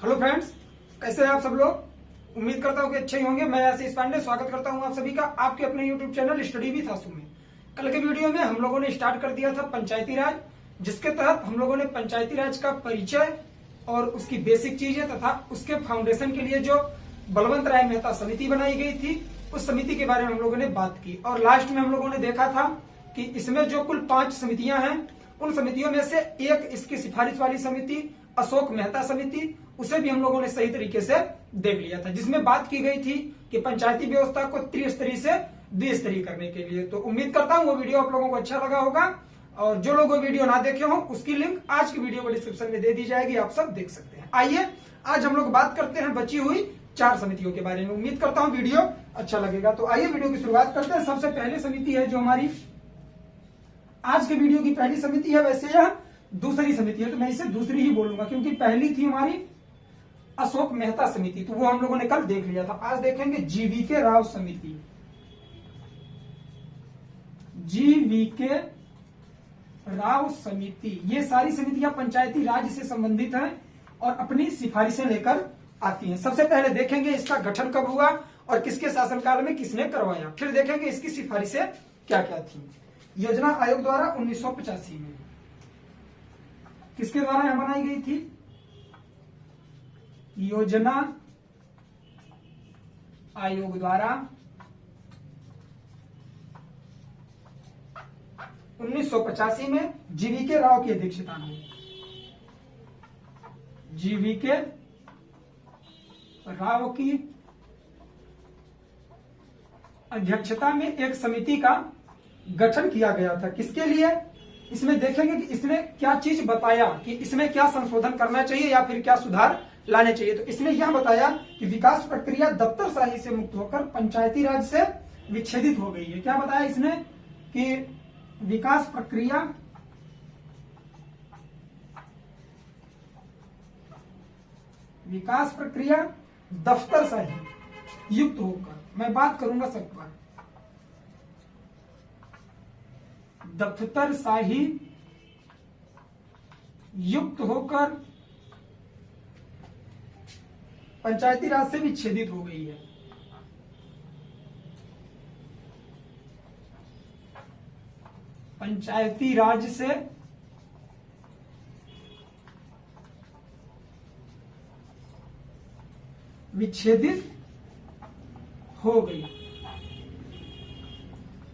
Hello friends, कैसे हैं आप सब लोग। उम्मीद करता हूं कि अच्छे ही होंगे। मैं आशीष पांडे स्वागत करता हूं आप सभी का आपके अपने यूट्यूब चैनल स्टडी विद आशु में। कल के वीडियो में हम लोगों ने स्टार्ट कर दिया था पंचायती राज, जिसके तहत हम लोगों ने पंचायती राज का परिचय और उसकी बेसिक चीजें तथा उसके फाउंडेशन के लिए जो बलवंत राय मेहता समिति बनाई गई थी उस समिति के बारे में हम लोगों ने बात की। और लास्ट में हम लोगों ने देखा था कि इसमें जो कुल 5 समितियां हैं उन समितियों में से एक इसकी सिफारिश वाली समिति अशोक मेहता समिति, उसे भी हम लोगों ने सही तरीके से देख लिया था, जिसमें बात की गई थी कि पंचायती व्यवस्था को त्रिस्तरीय से द्विस्तरीय करने के लिए। तो उम्मीद करता हूं वो वीडियो आप लोगों को अच्छा लगा होगा, और जो लोग वो वीडियो ना देखे हो उसकी लिंक आज की वीडियो को डिस्क्रिप्शन में दे दी जाएगी, आप सब देख सकते हैं। आइए आज हम लोग बात करते हैं बची हुई 4 समितियों के बारे में। उम्मीद करता हूं वीडियो अच्छा लगेगा। तो आइए वीडियो की शुरुआत करते हैं। सबसे पहले समिति है जो हमारी आज के वीडियो की पहली समिति है, वैसे यह दूसरी समिति है तो मैं इसे दूसरी ही बोलूंगा क्योंकि पहली थी हमारी अशोक मेहता समिति, तो वो हम लोगों ने कल देख लिया था। आज देखेंगे जीवीके राव समिति। जीवीके राव समिति, ये सारी समितियां पंचायती राज से संबंधित हैं और अपनी सिफारिशें लेकर आती हैं। सबसे पहले देखेंगे इसका गठन कब हुआ और किसके शासनकाल में किसने करवाया। फिर देखेंगे इसकी सिफारिशें क्या क्या थी। योजना आयोग द्वारा 1985 में किसके द्वारा यह बनाई गई थी? योजना आयोग द्वारा 1985 में जीवीके राव की अध्यक्षता में, जीवीके राव की अध्यक्षता में एक समिति का गठन किया गया था। किसके लिए? इसमें देखेंगे कि इसने क्या चीज बताया कि इसमें क्या संशोधन करना चाहिए या फिर क्या सुधार लाने चाहिए। तो इसने यह बताया कि विकास प्रक्रिया दफ्तरशाही से मुक्त होकर पंचायती राज से विच्छेदित हो गई है। क्या बताया इसने? कि विकास प्रक्रिया दफ्तरशाही युक्त होकर, मैं बात करूंगा सब पर, दफ्तरशाही युक्त होकर पंचायती राज से विच्छेदित हो गई है। पंचायती राज से विच्छेदित हो गई।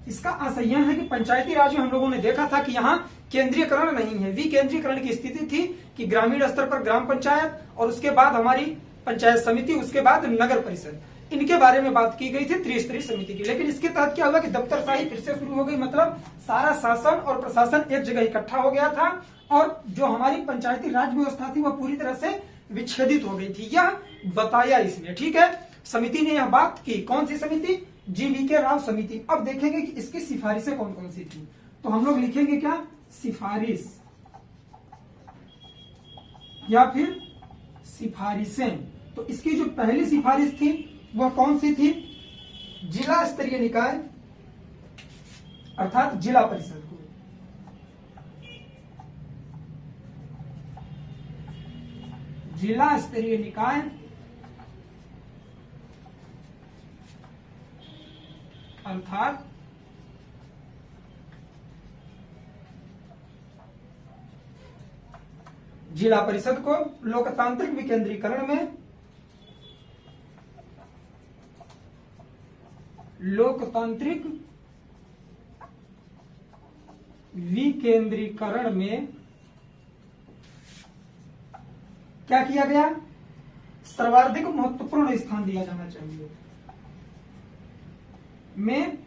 इसका आशय यह है कि पंचायती राज में हम लोगों ने देखा था कि यहाँ केंद्रीयकरण नहीं है, विकेंद्रीकरण की स्थिति थी कि ग्रामीण स्तर पर ग्राम पंचायत और उसके बाद हमारी पंचायत समिति, उसके बाद नगर परिषद, इनके बारे में बात की गई थी त्रिस्तरीय समिति की। लेकिन इसके तहत क्या हुआ कि दफ्तरशाही फिर से शुरू हो गई, मतलब सारा शासन और प्रशासन एक जगह इकट्ठा हो गया था और जो हमारी पंचायती राज व्यवस्था थी वह पूरी तरह से विच्छेदित हो गई थी। यह बताया इसने, ठीक है। समिति ने यह बात की। कौन सी समिति? जीवीके राव समिति। अब देखेंगे कि इसकी सिफारिशें कौन कौन सी थी। तो हम लोग लिखेंगे क्या? सिफारिश या फिर सिफारिशें। तो इसकी जो पहली सिफारिश थी वह कौन सी थी? जिला स्तरीय निकाय अर्थात जिला परिषद को, जिला स्तरीय निकाय अर्थात जिला परिषद को लोकतांत्रिक विकेंद्रीकरण में, लोकतांत्रिक विकेंद्रीकरण में क्या किया गया? सर्वाधिक महत्वपूर्ण स्थान दिया जाना चाहिए। में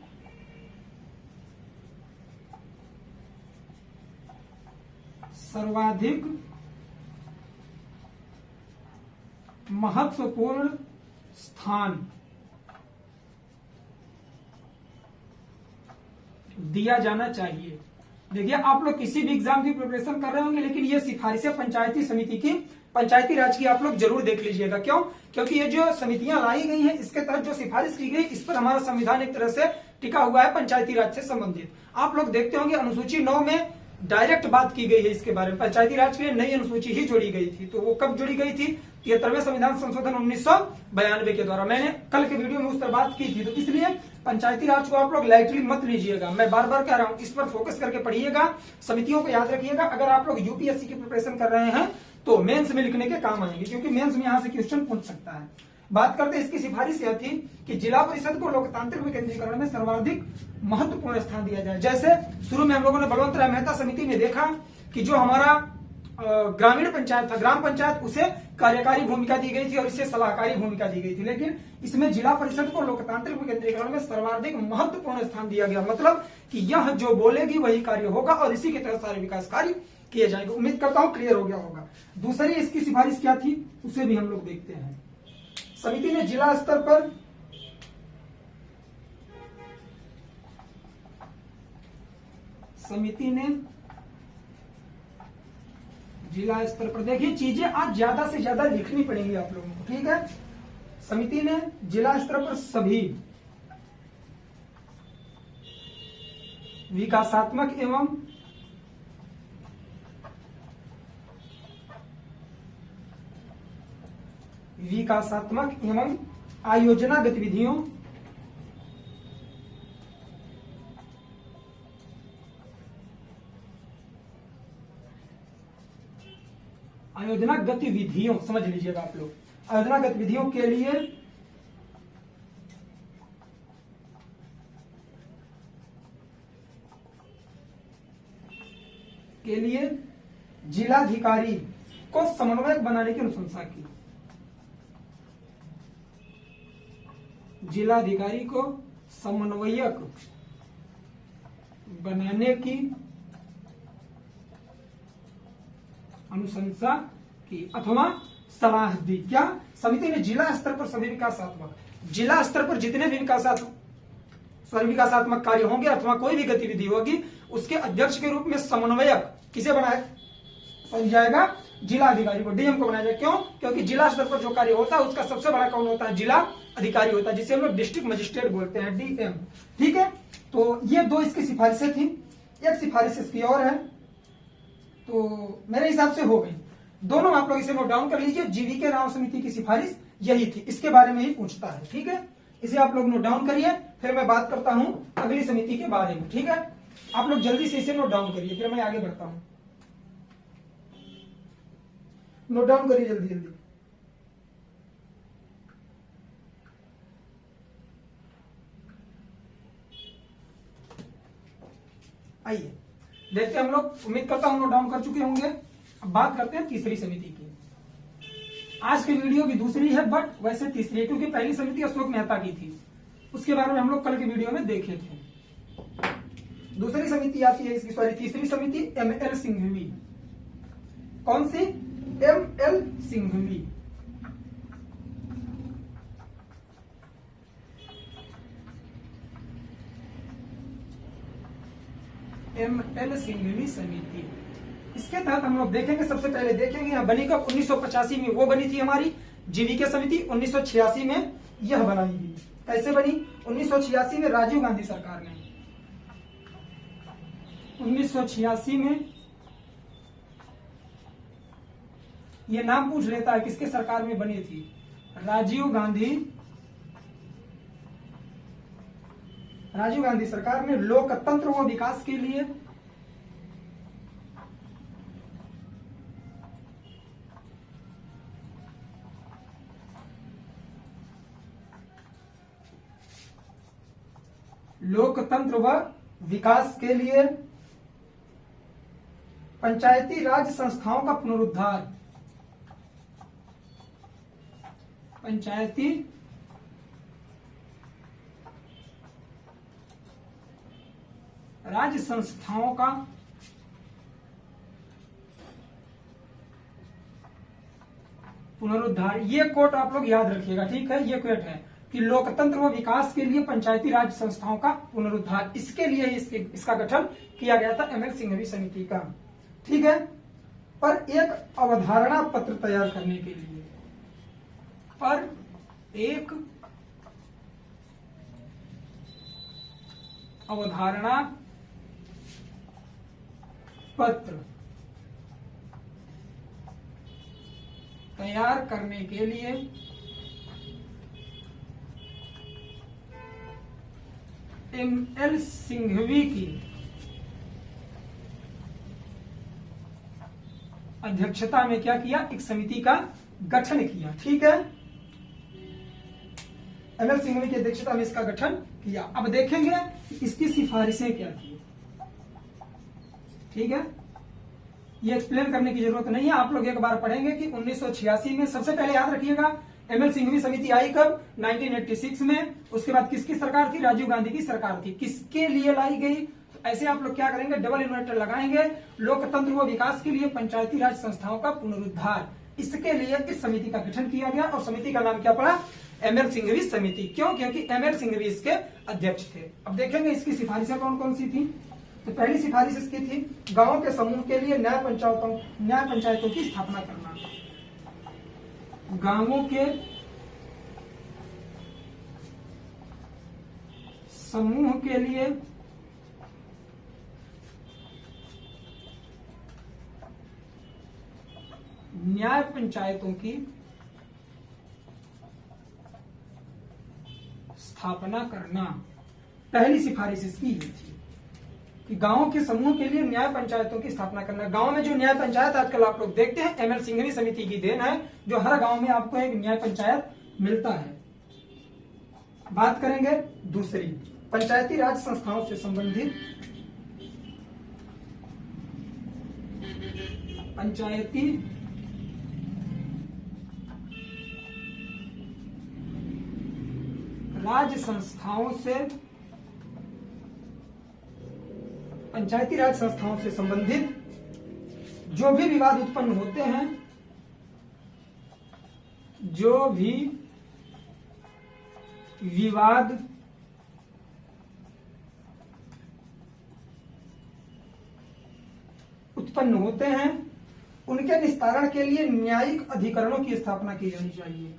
सर्वाधिक महत्वपूर्ण स्थान दिया जाना चाहिए। देखिए आप लोग किसी भी एग्जाम की प्रिपरेशन कर रहे होंगे, लेकिन ये सिफारिशें पंचायती समिति की, पंचायती राज की आप लोग जरूर देख लीजिएगा। क्यों? क्योंकि ये जो समितियां लाई गई हैं इसके तहत जो सिफारिश की गई, इस पर हमारा संविधान एक तरह से टिका हुआ है पंचायती राज से संबंधित। आप लोग देखते होंगे अनुसूची 9 में डायरेक्ट बात की गई है इसके बारे में। पंचायती राज के लिए नई अनुसूची ही जोड़ी गई थी। तो वो कब जोड़ी गई थी? 73वें संविधान संशोधन 1992 के द्वारा। मैंने कल के वीडियो में उस पर बात की थी। तो इसलिए पंचायती राज को आप लोग लाइटली मत लीजिएगा। मैं बार बार कह रहा हूं, इस पर फोकस करके पढ़िएगा, समितियों को याद रखिएगा। अगर आप लोग यूपीएससी की प्रिपरेशन कर रहे हैं तो मेंस में लिखने के काम आएंगे, क्योंकि मेंस में यहां से क्वेश्चन पूछ सकता है। बात करते हैं इसकी सिफारिश यह थी कि जिला परिषद को लोकतांत्रिक विकेंद्रीकरण में सर्वाधिक महत्वपूर्ण स्थान दिया जाए। जैसे शुरू में हम लोगों ने बलवंत राय मेहता समिति में देखा कि जो हमारा ग्रामीण पंचायत था, ग्राम पंचायत, उसे कार्यकारी भूमिका दी गई थी और इसे सलाहकारी भूमिका दी गई थी। लेकिन इसमें जिला परिषद को लोकतांत्रिक विकेंद्रीकरण में सर्वाधिक महत्वपूर्ण स्थान दिया गया। मतलब कि यह जो बोलेगी वही कार्य होगा और इसी के तहत सारे विकास कार्य किए जाएंगे। उम्मीद करता हूं क्लियर हो गया होगा। दूसरी इसकी सिफारिश क्या थी उसे भी हम लोग देखते हैं। समिति ने जिला स्तर पर देखिए, चीजें आज ज्यादा से ज्यादा लिखनी पड़ेंगी आप लोगों को, ठीक है। समिति ने जिला स्तर पर सभी विकासात्मक एवं आयोजना गतिविधियों समझ लीजिएगा आप लोग, आयोजना गतिविधियों के लिए जिलाधिकारी को समन्वयक बनाने की अनुशंसा की। जिलाधिकारी को समन्वयक बनाने की अनुशंसा की अथवा सलाह दी। क्या? समिति ने जिला स्तर पर सभी जिला स्तर पर जितने भी विकासात्मक कार्य होंगे अथवा कोई भी गतिविधि होगी, उसके अध्यक्ष के रूप में समन्वयक किसे बनाया जाएगा? जिलाधिकारी को, डीएम को बनाया जाएगा। क्यों? क्योंकि जिला स्तर पर जो कार्य होता है उसका सबसे बड़ा कौन होता है? जिला अधिकारी होता है, जिसे हम लोग डिस्ट्रिक्ट मजिस्ट्रेट बोलते हैं, डीएम। ठीक है, तो ये दो इसकी सिफारिशें थी। एक सिफारिश इसकी और है, तो मेरे हिसाब से हो गई दोनों। आप लोग इसे नोट डाउन कर लीजिए। जीवीके राव समिति की सिफारिश यही थी, इसके बारे में ही पूछता है। ठीक है, इसे आप लोग नोट डाउन करिए, फिर मैं बात करता हूं अगली समिति के बारे में। ठीक है, आप लोग जल्दी से इसे नोट डाउन करिए, फिर मैं आगे बढ़ता हूं। नोट डाउन करिए जल्दी जल्दी। आइए देखते हैं हम लोग। उम्मीद करता हूं नोट डाउन कर चुके होंगे। अब बात करते हैं तीसरी समिति की। आज की वीडियो की दूसरी है, बट वैसे तीसरी है, क्योंकि पहली समिति अशोक मेहता की थी, उसके बारे में हम लोग कल की वीडियो में देखे थे। दूसरी समिति आती है इसकी, सॉरी तीसरी समिति एमएल सिंघवी। कौन सी? एमएल सिंघवी। एमएल सिंघवी समिति, इसके तहत हम लोग देखेंगे। सबसे पहले देखेंगे यह बनी कब? 1985 में वो बनी थी हमारी जीवीके समिति। 1986 में यह बनाई गई। कैसे बनी? 1986 में राजीव गांधी सरकार ने, 1986 में यह नाम पूछ लेता है किसके सरकार में बनी थी? राजीव गांधी सरकार में लोकतंत्र व विकास के लिए पंचायती राज संस्थाओं का पुनरुद्धार, पंचायती राज संस्थाओं का पुनरुद्धार। ये कोट आप लोग याद रखिएगा, ठीक है। ये कोट है कि लोकतंत्र व विकास के लिए पंचायती राज संस्थाओं का पुनरुद्धार, इसके लिए इसका गठन किया गया था एमएल सिंघवी समिति का। ठीक है, पर एक अवधारणा पत्र तैयार करने के लिए, एक अवधारणा पत्र तैयार करने के लिए ML सिंघवी की अध्यक्षता में क्या किया, एक समिति का गठन किया। ठीक है, ML सिंघवी की अध्यक्षता में इसका गठन किया। अब देखेंगे कि इसकी सिफारिशें क्या थी। ठीक है, ये एक्सप्लेन करने की जरूरत नहीं है, आप लोग एक बार पढ़ेंगे कि 1986 में, सबसे पहले याद रखिएगा ML सिंघवी समिति आई कब, 1986 में। उसके बाद किसकी सरकार थी, राजीव गांधी की सरकार थी। किसके लिए लाई गई, तो ऐसे आप लोग क्या करेंगे, डबल इन्वर्टर लगाएंगे, लोकतंत्र व विकास के लिए पंचायती राज संस्थाओं का पुनरुद्धार, इसके लिए इस समिति का गठन किया गया और समिति का नाम क्या पड़ा, ML सिंघवी समिति। क्यों, क्योंकि ML सिंघवी इसके अध्यक्ष थे। अब देखेंगे इसकी सिफारिशें कौन कौन सी थी। तो पहली सिफारिश इसकी थी, गांवों के समूह के लिए न्याय पंचायतों की स्थापना करना। गांवों के समूह के लिए न्याय पंचायतों की स्थापना करना, पहली सिफारिश इसकी ये थी कि गांवों के समूह के लिए न्याय पंचायतों की स्थापना करना। गांव में जो न्याय पंचायत आजकल आप लोग देखते हैं, ML सिंघवी समिति की देन है, जो हर गांव में आपको एक न्याय पंचायत मिलता है। बात करेंगे दूसरी, पंचायती राज संस्थाओं से संबंधित पंचायती राज संस्थाओं से संबंधित जो भी विवाद उत्पन्न होते हैं, जो भी विवाद उत्पन्न होते हैं, उनके निस्तारण के लिए न्यायिक अधिकरणों की स्थापना की जानी चाहिए।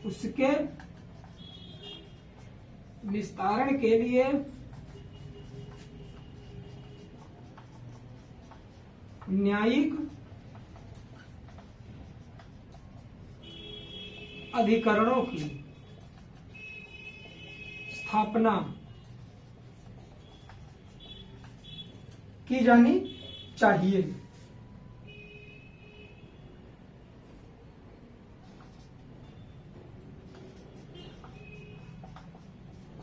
उसके निस्तारण के लिए न्यायिक अधिकरणों की स्थापना की जानी चाहिए।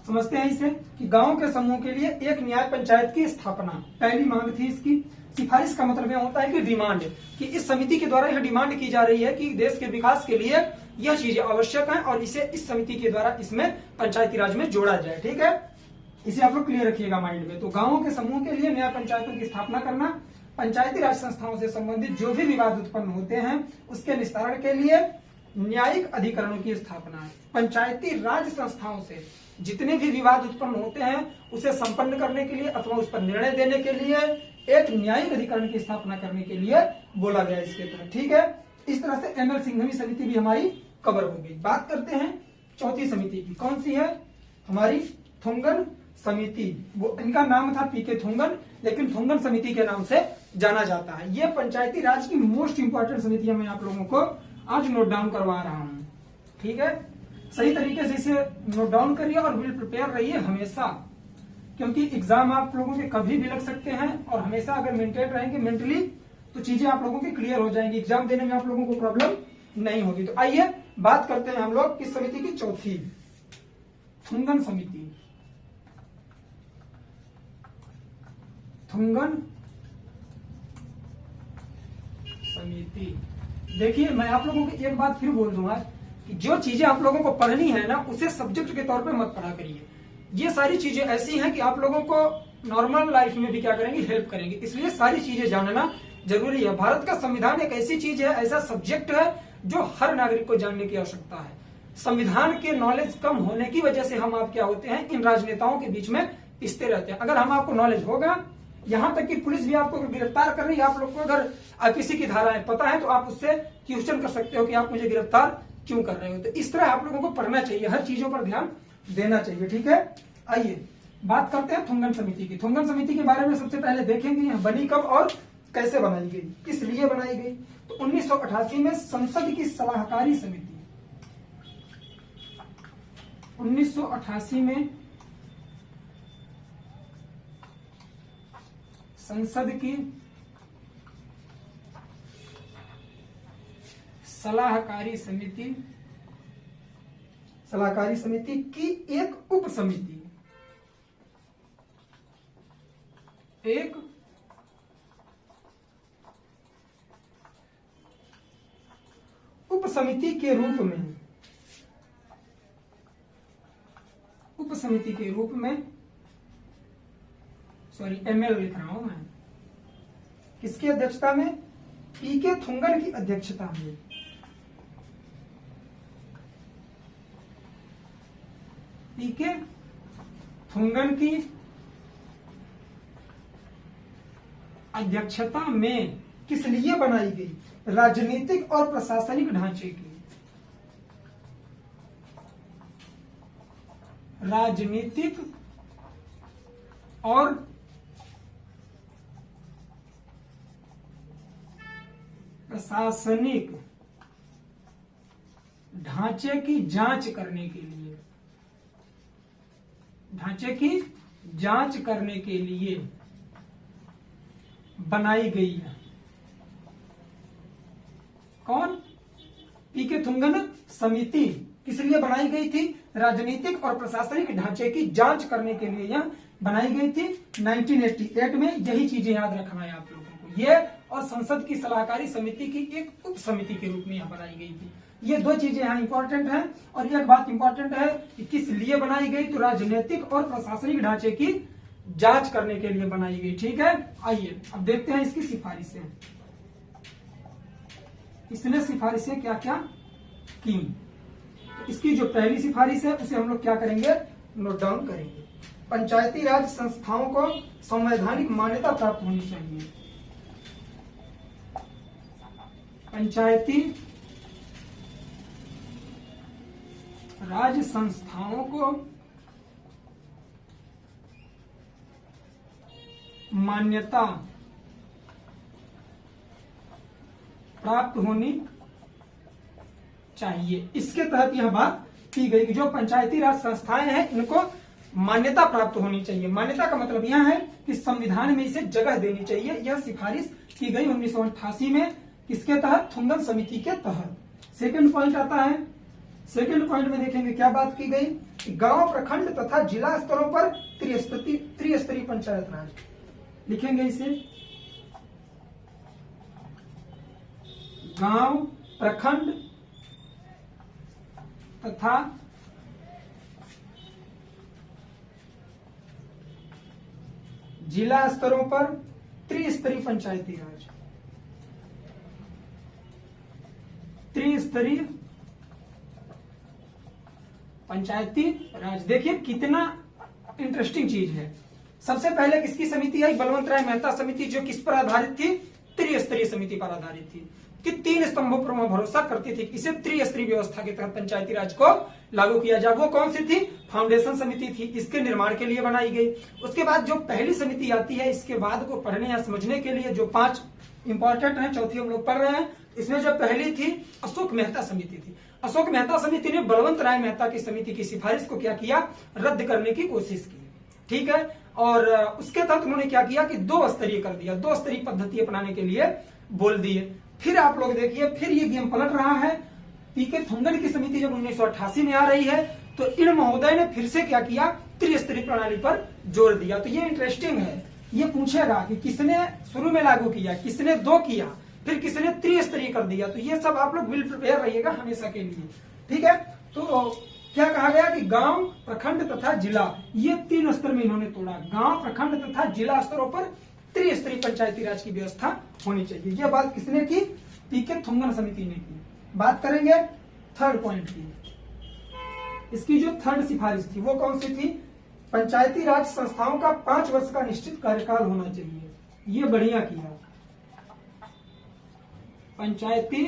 समझते हैं इसे कि गांव के समूह के लिए एक न्याय पंचायत की स्थापना, पहली मांग थी इसकी। सिफारिश का मतलब यह होता है कि डिमांड, कि इस समिति के द्वारा यह डिमांड की जा रही है कि देश के विकास के लिए यह चीजें आवश्यक हैं और इसे इस समिति के द्वारा इसमें पंचायती राज में जोड़ा जाए। ठीक है, इसे आप लोग क्लियर रखिएगा माइंड में। तो गांवों के समूह के लिए न्याय पंचायतों की स्थापना करना, पंचायती राज संस्थाओं से संबंधित जो भी विवाद उत्पन्न होते हैं उसके निस्तारण के लिए न्यायिक अधिकरणों की स्थापना। पंचायती राज संस्थाओं से जितने भी विवाद उत्पन्न होते हैं उसे संपन्न करने के लिए अथवा उस पर निर्णय देने के लिए एक न्यायिक अधिकरण की स्थापना करने के लिए बोला गया इसके तहत। ठीक है, इस तरह से ML सिंघवी समिति भी हमारी कवर हो गई। बात करते हैं चौथी समिति की, कौन सी है, हमारी थुंगन समिति। वो इनका नाम था PK थुंगन, लेकिन थुंगन समिति के नाम से जाना जाता है। ये पंचायती राज की मोस्ट इंपॉर्टेंट समितियां मैं आप लोगों को आज नोट डाउन करवा रहा हूं। ठीक है, सही तरीके से इसे नोट डाउन करिए और विल प्रिपेयर रहिए हमेशा, क्योंकि एग्जाम आप लोगों के कभी भी लग सकते हैं और हमेशा अगर मेंटेन रहेंगे मेंटली तो चीजें आप लोगों की क्लियर हो जाएंगी, एग्जाम देने में आप लोगों को प्रॉब्लम नहीं होगी। तो आइए बात करते हैं हम लोग किस समिति की, चौथी, थुंगन समिति। थुंगन समिति, देखिए मैं आप लोगों को एक बात फिर बोल दूंगा कि जो चीजें आप लोगों को पढ़नी है ना उसे सब्जेक्ट के तौर पे मत पढ़ा करिए। ये सारी चीजें ऐसी हैं कि आप लोगों को नॉर्मल लाइफ में भी क्या करेंगी, हेल्प करेंगी, इसलिए सारी चीजें जानना जरूरी है। भारत का संविधान एक ऐसी चीज है, ऐसा सब्जेक्ट है जो हर नागरिक को जानने की आवश्यकता है। संविधान के नॉलेज कम होने की वजह से हम आप क्या होते हैं, इन राजनेताओं के बीच में पिसते रहते हैं। अगर हम आपको नॉलेज होगा, यहाँ तक कि पुलिस भी आपको गिरफ्तार कर रही है, आप लोग को अगर किसी की धाराएं पता है तो आप उससे क्वेश्चन कर सकते हो कि आप मुझे गिरफ्तार क्यों कर रहे हो। तो इस तरह आप लोगों को पढ़ना चाहिए, हर चीजों पर ध्यान देना चाहिए। ठीक है, आइए बात करते हैं थुंगन समिति की। थुंगन समिति के बारे में सबसे पहले देखेंगे यह बनी कब और कैसे बनाई गई, किस लिए बनाई गई। तो 1988 में संसद की सलाहकारी समिति, 1988 में संसद की सलाहकारी समिति की एक उप समिति, एक उप समिति के रूप में एमएल लिख रहा हूं मैं, किसकी अध्यक्षता में, पीके थुंगन की अध्यक्षता में, पीके थुंगन की अध्यक्षता में किस लिए बनाई गई, राजनीतिक और प्रशासनिक ढांचे की, राजनीतिक और प्रशासनिक ढांचे की जांच करने के लिए, ढांचे की जांच करने के लिए बनाई गई है। कौन, पीके थुंगन समिति किस लिए बनाई गई थी, राजनीतिक और प्रशासनिक ढांचे की जांच करने के लिए यह बनाई गई थी 1988 में। यही चीजें याद रखना है आप लोगों को, ये और संसद की सलाहकारी समिति की एक उप समिति के रूप में यह बनाई गई थी। ये दो चीजें यहाँ इंपॉर्टेंट हैं। और एक बात इंपॉर्टेंट है कि किस लिए बनाई गई, तो राजनीतिक और प्रशासनिक ढांचे की जांच करने के लिए बनाई गई। ठीक है, आइए अब देखते हैं इसकी सिफारिशें, इसने सिफारिशें क्या क्या की। तो इसकी जो पहली सिफारिश है उसे हम लोग क्या करेंगे, नोट डाउन करेंगे। पंचायती राज संस्थाओं को संवैधानिक मान्यता प्राप्त होनी चाहिए। पंचायती राज संस्थाओं को मान्यता प्राप्त होनी चाहिए। इसके तहत यह बात की गई कि जो पंचायती राज संस्थाएं हैं इनको मान्यता प्राप्त होनी चाहिए। मान्यता का मतलब यह है कि संविधान में इसे जगह देनी चाहिए। यह सिफारिश की गई 1988 में, किसके तहत, थुंगन समिति के तहत। सेकंड पॉइंट आता है, सेकंड पॉइंट में देखेंगे क्या बात की गई, गांव, प्रखंड तथा जिला स्तरों पर त्रिस्तरीय पंचायत राज, लिखेंगे इसे, गांव, प्रखंड तथा जिला स्तरों पर त्रिस्तरीय पंचायती राज, त्रिस्तरीय पंचायती राज। देखिए कितना इंटरेस्टिंग चीज है। सबसे पहले किसकी समिति आई, बलवंत राय मेहता समिति, जो किस पर आधारित थी, त्रिस्तरीय समिति पर आधारित थी, कि 3 स्तंभों पर भरोसा करती थी। इसे त्रिस्तरीय व्यवस्था के तहत पंचायती राज को लागू किया जाए। वो कौन सी थी, फाउंडेशन समिति थी, इसके निर्माण के लिए बनाई गई। उसके बाद जो पहली समिति आती है, इसके बाद को पढ़ने या समझने के लिए जो 5 इंपॉर्टेंट है, चौथी हम लोग पढ़ रहे हैं। इसमें जो पहली थी अशोक मेहता समिति थी। अशोक मेहता समिति ने बलवंत राय मेहता की समिति की सिफारिश को क्या किया, रद्द करने की कोशिश की। ठीक है, और उसके तहत उन्होंने क्या किया कि 2 स्तरीय कर दिया, 2 स्तरीय पद्धति अपनाने के लिए बोल दिए। फिर आप लोग देखिए, फिर ये गेम पलट रहा है। पीके थुंगन की समिति जब 1988 में आ रही है, तो इन महोदय ने फिर से क्या किया, त्रिस्तरीय प्रणाली पर जोर दिया। तो ये इंटरेस्टिंग है, ये पूछेगा कि किसने शुरू में लागू किया, किसने 2 किया, फिर किसने त्रिस्तरीय कर दिया। तो ये सब आप लोग विल प्रिपेयर रहिएगा हमेशा के लिए। ठीक है, तो क्या कहा गया कि गांव, प्रखंड तथा जिला, ये 3 स्तर में इन्होंने तोड़ा। गांव, प्रखंड तथा जिला स्तरों पर त्रिस्तरीय पंचायती राज की व्यवस्था होनी चाहिए। यह बात किसने की, पीके थुंगन समिति ने की। बात करेंगे थर्ड पॉइंट की। इसकी जो थर्ड सिफारिश थी वो कौन सी थी, पंचायती राज संस्थाओं का 5 वर्ष का निश्चित कार्यकाल होना चाहिए। ये बढ़िया किया। पंचायती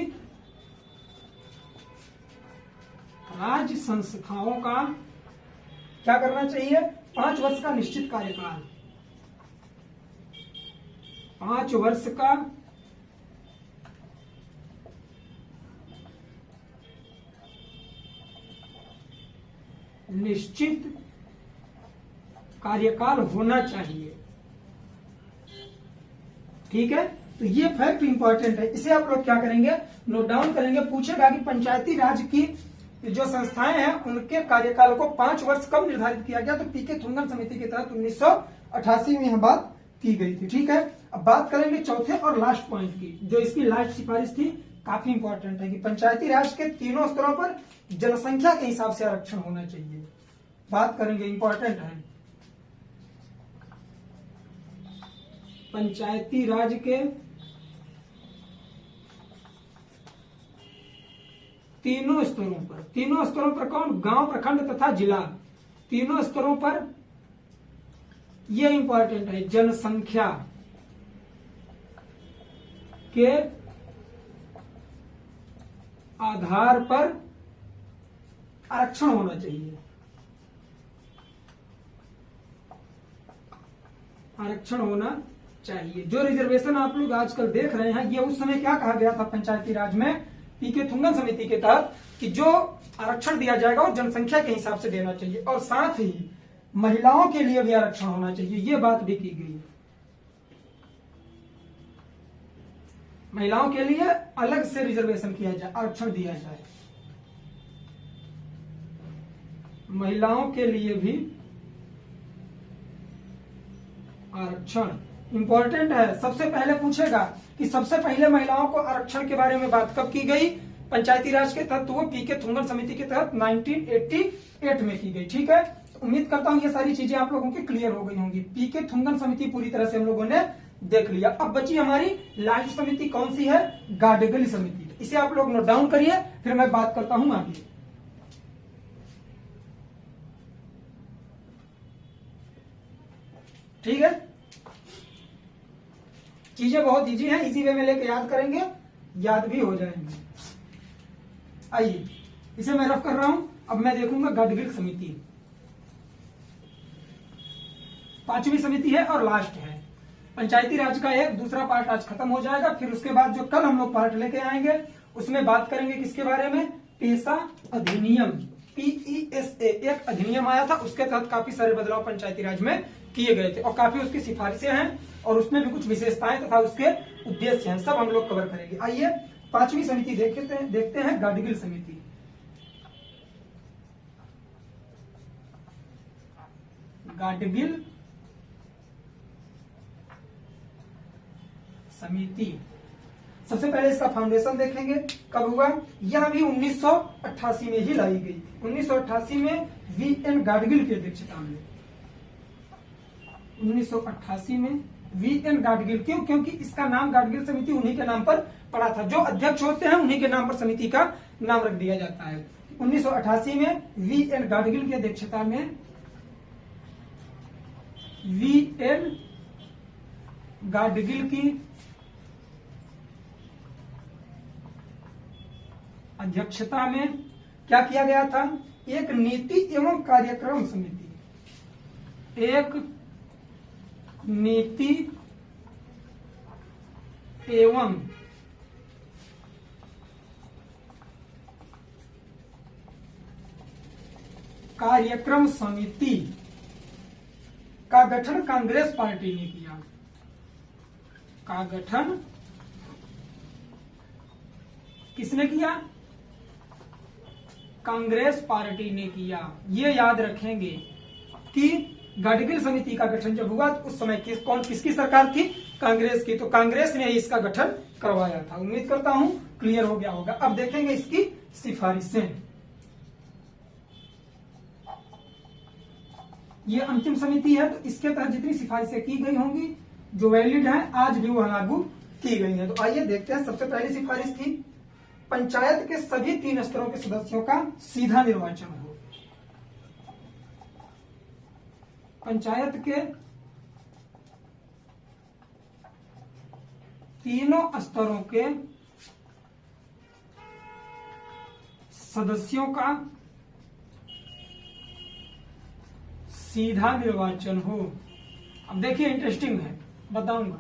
राज संस्थाओं का क्या करना चाहिए, 5 वर्ष का निश्चित कार्यकाल, 5 वर्ष का निश्चित कार्यकाल होना चाहिए। ठीक है, तो ये फैक्ट इंपॉर्टेंट है, इसे आप लोग क्या करेंगे, नोट डाउन करेंगे। पूछेगा कि पंचायती राज की जो संस्थाएं हैं उनके कार्यकाल को 5 वर्ष कब निर्धारित किया गया, तो पीके थुंगन समिति के तहत 1988 में यह बात की गई थी। ठीक है, अब बात करेंगे चौथे और लास्ट पॉइंट की, जो इसकी लास्ट सिफारिश थी, काफी इंपॉर्टेंट है कि पंचायती राज के तीनों स्तरों पर जनसंख्या के हिसाब से आरक्षण होना चाहिए। बात करेंगे, इंपॉर्टेंट है। पंचायती राज के तीनों स्तरों पर कौन, गांव, प्रखंड तथा जिला, तीनों स्तरों पर यह इंपॉर्टेंट है, जनसंख्या के आधार पर आरक्षण होना चाहिए। आरक्षण होना चाहिए। जो रिजर्वेशन आप लोग आजकल देख रहे हैं, ये उस समय क्या कहा गया था पंचायती राज में, पीके थुंगन समिति के तहत, कि जो आरक्षण दिया जाएगा वो जनसंख्या के हिसाब से देना चाहिए, और साथ ही महिलाओं के लिए भी आरक्षण होना चाहिए, ये बात भी की गई। महिलाओं के लिए अलग से रिजर्वेशन किया जाए, आरक्षण दिया जाए, महिलाओं के लिए भी आरक्षण इंपॉर्टेंट है। सबसे पहले पूछेगा कि सबसे पहले महिलाओं को आरक्षण के बारे में बात कब की गई पंचायती राज के तहत, तो वो पीके थुंगन समिति के तहत 1988 में की गई। ठीक है, उम्मीद करता हूं ये सारी चीजें आप लोगों की क्लियर हो गई होंगी। पीके थुंगन समिति पूरी तरह से हम लोगों ने देख लिया। अब बची हमारी लास्ट समिति, कौन सी है, गाडगिल समिति। इसे आप लोग नोट डाउन करिए, फिर मैं बात करता हूं आगे। ठीक है, चीजें बहुत इजी हैं, इजी वे में लेके याद करेंगे, याद भी हो जाएंगे। आइए, इसे मैं रफ कर रहा हूं। अब मैं देखूंगा गाडगिल समिति, 5वीं समिति है और लास्ट है। पंचायती राज का एक दूसरा पार्ट आज खत्म हो जाएगा, फिर उसके बाद जो कल हम लोग पार्ट लेके आएंगे उसमें बात करेंगे किसके बारे में, पेशा अधिनियम, PESA, एक अधिनियम आया था, उसके तहत काफी सारे बदलाव पंचायती राज में किए गए थे और काफी उसकी सिफारिशें हैं और उसमें भी कुछ विशेषताएं तथा उसके उद्देश्य हैं, सब हम लोग कवर करेंगे। आइए 5वीं समिति देखते हैं गाडगिल समिति। गाडगिल समिति, सबसे पहले इसका फाउंडेशन देखेंगे, कब हुआ, यह भी 1988 में ही लाई गई थी। 1988 में VN गाडगिल की अध्यक्षता में, 1988 में VN गाडगिल। क्यों, क्योंकि इसका नाम गाडगिल समिति उन्हीं के नाम पर पड़ा था, जो अध्यक्ष होते हैं उन्हीं के नाम पर समिति का नाम रख दिया जाता है। 1988 में VN गाडगिल की अध्यक्षता में, VN गाडगिल की अध्यक्षता में क्या किया गया था, एक नीति एवं कार्यक्रम समिति, एक नीति एवं कार्यक्रम समिति का गठन कांग्रेस पार्टी ने किया, का गठन किसने किया, कांग्रेस पार्टी ने किया। ये याद रखेंगे कि गाडगिल समिति का गठन जब हुआ तो उस समय किसकी सरकार थी, कांग्रेस की, तो कांग्रेस ने इसका गठन करवाया था। उम्मीद करता हूं क्लियर हो गया होगा। अब देखेंगे इसकी सिफारिशें। ये अंतिम समिति है, तो इसके तहत जितनी सिफारिशें की गई होंगी जो वैलिड हैं, आज भी वह लागू की गई हैं। तो आइए देखते हैं। सबसे पहली सिफारिश थी पंचायत के सभी 3 स्तरों के सदस्यों का सीधा निर्वाचन हो। पंचायत के तीनों स्तरों के सदस्यों का सीधा निर्वाचन हो। अब देखिए इंटरेस्टिंग है, बताऊंगा।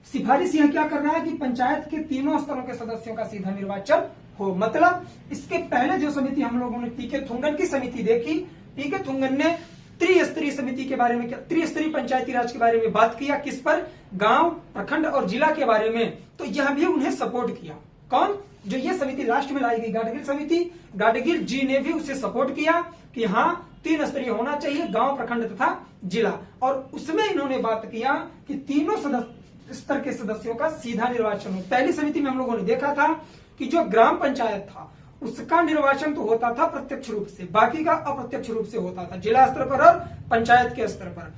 सिफारिश यह क्या कर रहा है कि पंचायत के तीनों स्तरों के सदस्यों का सीधा निर्वाचन हो। मतलब इसके पहले जो समिति हम लोगों ने पीके थुंगन की समिति देखी, पीके थुंगन ने त्रिस्तरीय समिति के बारे में, त्रिस्तरीय पंचायती राज के बारे में बात किया। किस पर? गांव, प्रखंड और जिला के बारे में। तो यह भी उन्हें सपोर्ट किया। कौन? जो ये समिति लास्ट में लाई गई, गाडगिल समिति, गाडगिल जी ने भी उसे सपोर्ट किया कि हाँ 3 स्तरीय होना चाहिए, गांव, प्रखंड तथा जिला। और उसमें इन्होंने बात किया कि तीनों स्तर के सदस्यों का सीधा निर्वाचन हो। पहली समिति में हम लोगों ने देखा था कि जो ग्राम पंचायत था उसका निर्वाचन तो होता था प्रत्यक्ष रूप से, बाकी का अप्रत्यक्ष रूप से होता था, जिला स्तर पर और पंचायत के स्तर पर,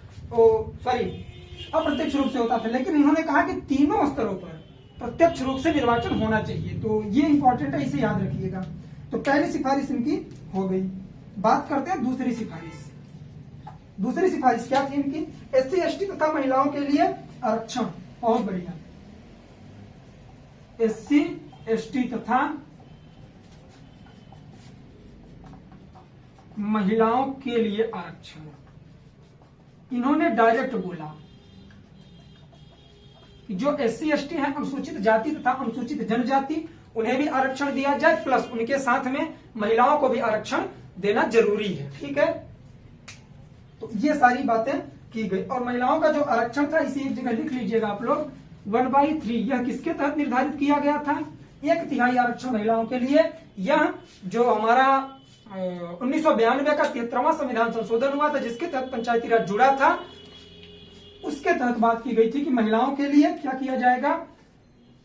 अप्रत्यक्ष रूप से होता था। लेकिन इन्होंने कहा कि तीनों स्तरों पर प्रत्यक्ष रूप से निर्वाचन होना चाहिए। तो ये इंपॉर्टेंट है, इसे याद रखिएगा। तो पहली सिफारिश इनकी हो गई। बात करते हैं दूसरी सिफारिश। दूसरी सिफारिश क्या थी इनकी? SC ST तथा महिलाओं के लिए आरक्षण। बहुत बढ़िया। SC ST तथा महिलाओं के लिए आरक्षण। इन्होंने डायरेक्ट बोला कि जो SC ST है, अनुसूचित जाति तथा अनुसूचित जनजाति, उन्हें भी आरक्षण दिया जाए, प्लस उनके साथ में महिलाओं को भी आरक्षण देना जरूरी है। ठीक है, तो ये सारी बातें की गई। और महिलाओं का जो आरक्षण था, इसी एक जगह लिख लीजिएगा आप लोग, 1/3। यह किसके तहत निर्धारित किया गया था? 1/3 आरक्षण महिलाओं के लिए। यह जो हमारा 1992 का 73वां संविधान संशोधन हुआ था, जिसके तहत पंचायती राज जुड़ा था, उसके तहत बात की गई थी कि महिलाओं के लिए क्या किया जाएगा।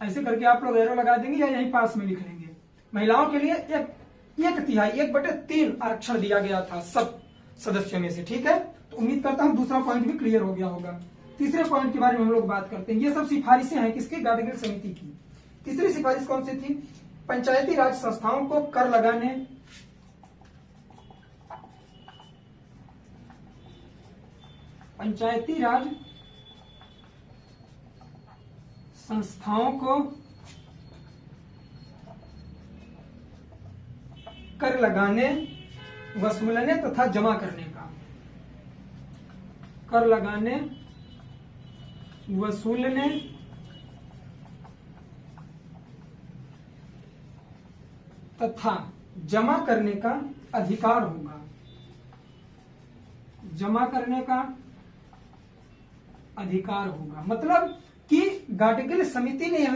ऐसे करके आप लोग एरो लगा देंगे या यहीं पास में लिख लेंगे। महिलाओं के लिए 1/3 1/3 आरक्षण दिया गया था सब सदस्यों में से। ठीक है, तो उम्मीद करता हूं दूसरा पॉइंट भी क्लियर हो गया होगा। तीसरे पॉइंट के बारे में हम लोग बात करते हैं। ये सब सिफारिशें हैं किसकी? गाडगिल समिति की। तीसरी सिफारिश कौन सी थी? पंचायती राज संस्थाओं को कर लगाने, पंचायती राज संस्थाओं को कर लगाने, वसूलने तथा जमा करने का। कर लगाने, वसूलने तथा जमा करने का अधिकार होगा। जमा करने का अधिकार होगा। मतलब कि गाडगिल समिति ने यह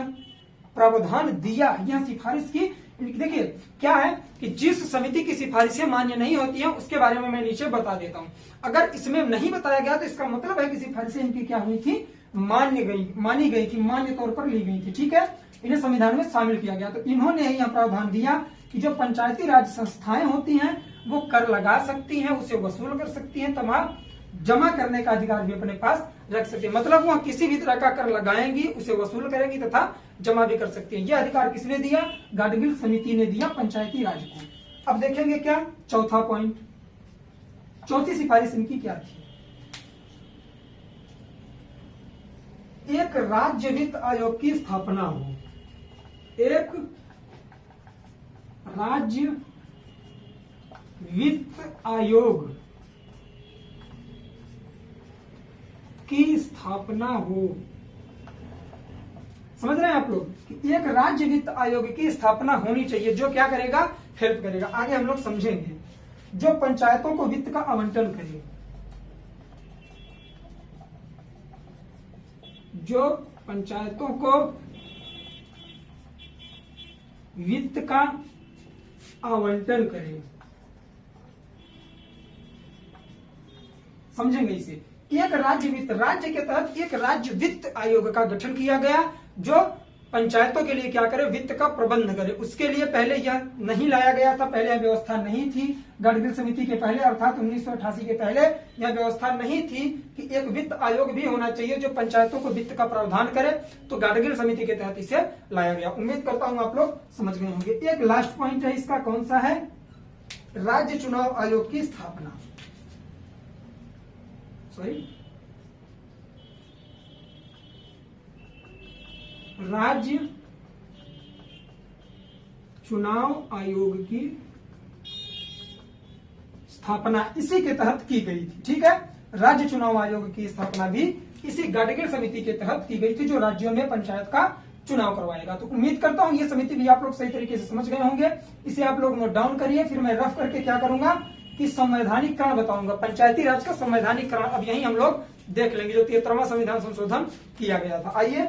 प्रावधान दिया, यह सिफारिश की। देखिए क्या है कि जिस समिति की सिफारिशें मान्य नहीं होती हैं उसके बारे में मैं नीचे बता देता हूं। अगर इसमें नहीं बताया गया तो इसका मतलब है कि सिफारिशें इनकी क्या हुई थी? मानी गई थी, मान्य तौर पर ली गई थी। ठीक है, इन्हें संविधान में शामिल किया गया। तो इन्होंने यह प्रावधान दिया कि जो पंचायती राज संस्थाएं होती हैं वो कर लगा सकती हैं, उसे वसूल कर सकती हैं, तमाम जमा करने का अधिकार भी अपने पास रख सकती है। मतलब वह किसी भी तरह का कर लगाएंगी, उसे वसूल करेंगी तथा जमा भी कर सकती है। यह अधिकार किसने दिया? गाडगिल समिति ने दिया पंचायती राज को। अब देखेंगे क्या चौथा पॉइंट, चौथी सिफारिश इनकी क्या थी? एक राज्य वित्त आयोग की स्थापना हो। एक राज्य वित्त आयोग की स्थापना हो। समझ रहे हैं आप लोग कि एक राज्य वित्त आयोग की स्थापना होनी चाहिए, जो क्या करेगा? हेल्प करेगा। आगे हम लोग समझेंगे। जो पंचायतों को वित्त का आवंटन करे, जो पंचायतों को वित्त का आवंटन करे। समझेंगे इसे। एक राज्य के तहत एक राज्य वित्त आयोग का गठन किया गया, जो पंचायतों के लिए क्या करे? वित्त का प्रबंध करे। उसके लिए पहले यह नहीं लाया गया था, पहले यह व्यवस्था नहीं थी। गाडगिल समिति के पहले अर्थात 1988 के पहले यह व्यवस्था नहीं थी कि एक वित्त आयोग भी होना चाहिए जो पंचायतों को वित्त का प्रावधान करे। तो गाडगिल समिति के तहत इसे लाया गया। उम्मीद करता हूं आप लोग समझ गए होंगे। एक लास्ट पॉइंट है इसका, कौन सा है? राज्य चुनाव आयोग की स्थापना। राज्य चुनाव आयोग की स्थापना इसी के तहत की गई थी। ठीक है, राज्य चुनाव आयोग की स्थापना भी इसी गाडगिल समिति के तहत की गई थी, जो राज्यों में पंचायत का चुनाव करवाएगा। तो उम्मीद करता हूं ये समिति भी आप लोग सही तरीके से समझ गए होंगे। इसे आप लोग नोट डाउन करिए, फिर मैं रफ करके क्या करूंगा कि संवैधानिकरण बताऊंगा, पंचायती राज का संवैधानिकरण अब यही हम लोग देख लेंगे, जो 73वां संविधान संशोधन किया गया था। आइए,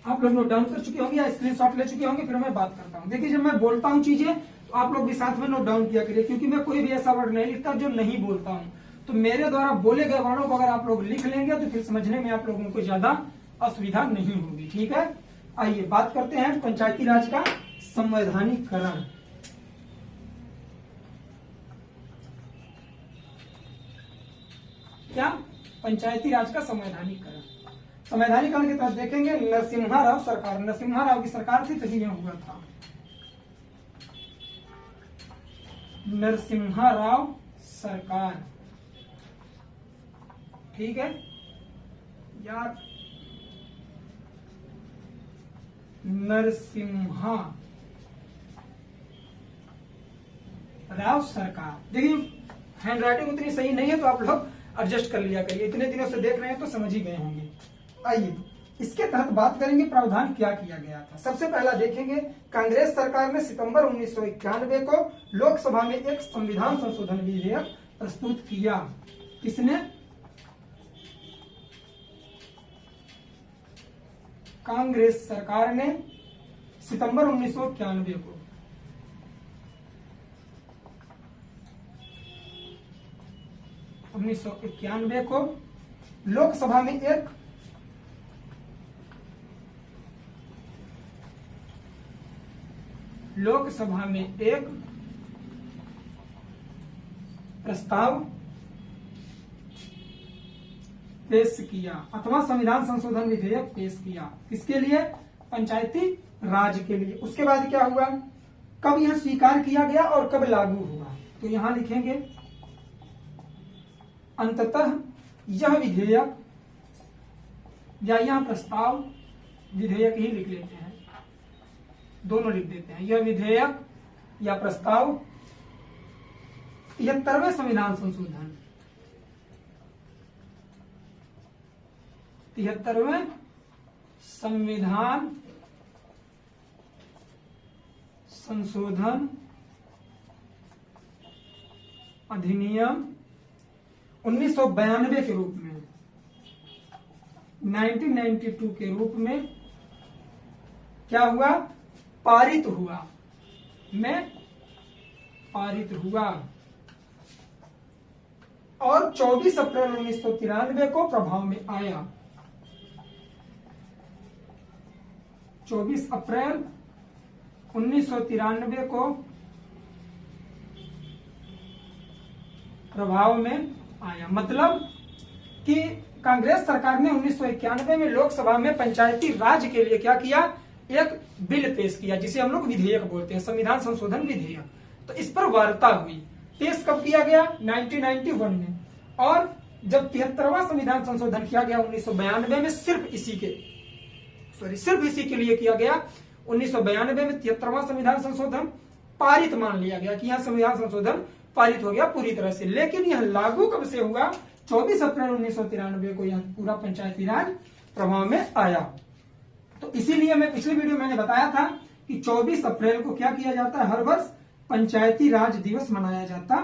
आप लोग नोट डाउन कर चुके होंगे या स्क्रीनशॉट ले चुके होंगे, फिर मैं बात करता हूँ। देखिए, जब मैं बोलता हूँ चीजें तो आप लोग भी साथ में नोट डाउन किया करिए, क्योंकि मैं कोई भी ऐसा वर्ड नहीं लिखता जो नहीं बोलता हूँ। तो मेरे द्वारा बोले गए वर्णों को अगर आप लोग लिख लेंगे तो फिर समझने में आप लोगों को ज्यादा असुविधा नहीं होगी। ठीक है, आइए बात करते हैं पंचायती राज का संवैधानिकरण। क्या? पंचायती राज का संवैधानिकरण। संवैधानिकरण की तरफ देखेंगे, नरसिम्हा राव सरकार, नरसिम्हा राव की सरकार थी तभी यह हुआ था। नरसिम्हा राव सरकार, ठीक है यार, नरसिम्हा राव सरकार। देखिए, हैंड राइटिंग उतनी सही नहीं है तो आप लोग एडजस्ट कर लिया करिए, इतने दिनों से देख रहे हैं तो समझ ही गए होंगे। आइए, इसके तहत बात करेंगे प्रावधान क्या किया गया था। सबसे पहला देखेंगे, कांग्रेस सरकार ने सितंबर 1991 को लोकसभा में एक संविधान संशोधन विधेयक प्रस्तुत किया। किसने? कांग्रेस सरकार ने सितंबर 1991 को लोकसभा में एक प्रस्ताव पेश किया अथवा संविधान संशोधन विधेयक पेश किया। किसके लिए? पंचायती राज के लिए। उसके बाद क्या हुआ, कब यह स्वीकार किया गया और कब लागू हुआ, तो यहां लिखेंगे अंततः यह विधेयक, या यह प्रस्ताव, विधेयक ही लिख लेते हैं, दोनों लिख देते हैं, यह विधेयक या प्रस्ताव 73वें संविधान संशोधन, 73वें संविधान संशोधन अधिनियम 1992 के रूप में, 1992 के रूप में क्या हुआ? पारित हुआ, पारित हुआ और 24 अप्रैल 1993 को प्रभाव में आया। 24 अप्रैल 1993 को प्रभाव में आया। मतलब कि कांग्रेस सरकार ने 1991 में लोकसभा में पंचायती राज के लिए क्या किया? एक बिल पेश किया, जिसे हम लोग विधेयक बोलते हैं, संविधान संशोधन विधेयक। तो इस पर वार्ता हुई। पेश कब किया गया? 1991 में। और जब 73वां संविधान संशोधन किया गया 1992 में, सिर्फ इसी के लिए किया गया। 1992 में 73वां संविधान संशोधन पारित मान लिया गया कि यह संविधान संशोधन पारित हो गया पूरी तरह से। लेकिन यह लागू कब से हुआ? 24 अप्रैल 1993 को यह पूरा पंचायती राज प्रभाव में आया। तो इसीलिए मैं पिछली वीडियो मैंने बताया था कि 24 अप्रैल को क्या किया जाता है? हर वर्ष पंचायती राज दिवस मनाया जाता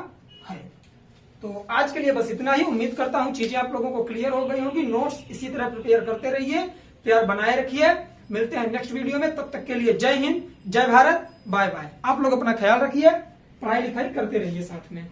है। तो आज के लिए बस इतना ही। उम्मीद करता हूं चीजें आप लोगों को क्लियर हो गई होंगी। नोट्स इसी तरह प्रिपेयर करते रहिए, प्यार बनाए रखिए। मिलते हैं नेक्स्ट वीडियो में, तब तक के लिए जय हिंद, जय भारत, बाय बाय। आप लोग अपना ख्याल रखिए, पढ़ाई लिखाई करते रहिए साथ में।